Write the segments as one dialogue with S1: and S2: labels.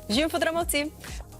S1: Živijo infodromovci!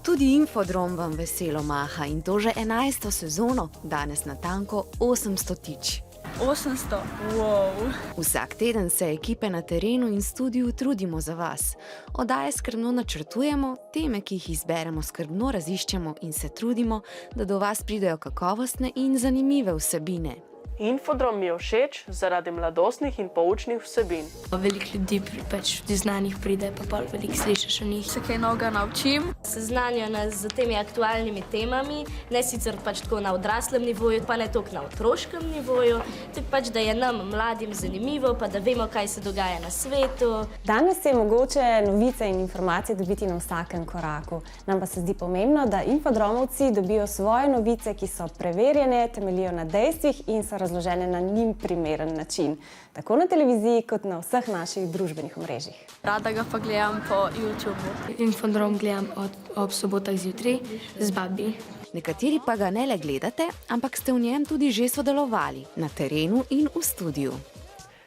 S2: Tudi Infodrom vam veselo maha in to že 11. sezono, danes natanko 800-tič.
S1: 800, wow!
S2: Vsak teden se ekipe na terenu in studiu trudimo za vas. Oddaje skrbno načrtujemo, teme, ki jih izberemo, skrbno raziščemo in se trudimo, da do vas pridejo kakovostne in zanimive vsebine.
S3: Infodrom mi je všeč zaradi mladostnih in poučnih vsebin.
S4: Veliko ljudi znanih pride, pa pol veliko slišiš o njih.
S1: Se kaj novega naučim.
S4: Seznanjajo nas z temi aktualnimi temami, ne sicer tako na odraslem nivoju, pa ne toliko na otroškem nivoju, tako da je nam mladim zanimivo, pa da vemo, kaj se dogaja na svetu.
S5: Danes je mogoče novice in informacije dobiti na vsakem koraku. Nam pa se zdi pomembno, da infodromovci dobijo svoje novice, ki so preverjene, temeljijo na dejstvih in so razložene na njim primeren način. Tako na televiziji, kot na vseh naših družbenih omrežjih.
S1: Rada ga pa gledam po YouTubu.
S4: Infodrom gledam ob sobotah zjutraj z babi.
S2: Nekateri pa ga ne le gledate, ampak ste v njem tudi že sodelovali, na terenu in v studiu.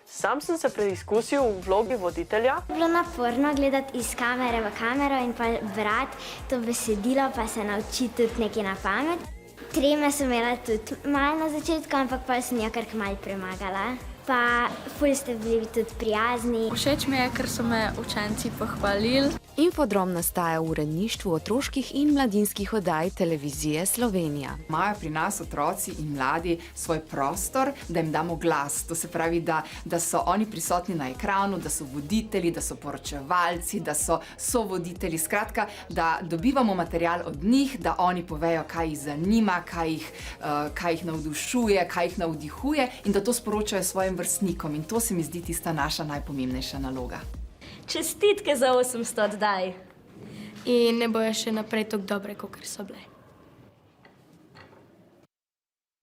S3: Sam sem se preizkusil v vlogi voditelja.
S6: Bilo naporno gledati iz kamere v kamero in pa brati to besedilo, pa se naučiti tudi nekaj na pamet. Treme sem imela tudi malo na začetku, ampak pa sem jo kar malo premagala. Pa ful ste bili tudi prijazni.
S1: Všeč mi je, ker so me učenci pohvalili.
S2: Infodrom nastaja v uredništvu otroških in mladinskih oddaj Televizije Slovenija.
S7: Imajo pri nas otroci in mladi svoj prostor, da jim damo glas. To se pravi, da so oni prisotni na ekranu, da so voditelji, da so poročevalci, da so sovoditelji. Skratka, da dobivamo material od njih, da oni povejo, kaj jih zanima, kaj jih navdušuje, kaj jih navdihuje in da to sporočajo svojim vrstnikom. In to se mi zdi tista naša najpomembnejša naloga.
S4: Čestitke za 800 oddaj. In ne bojo še naprej tako dobre, kot so bile.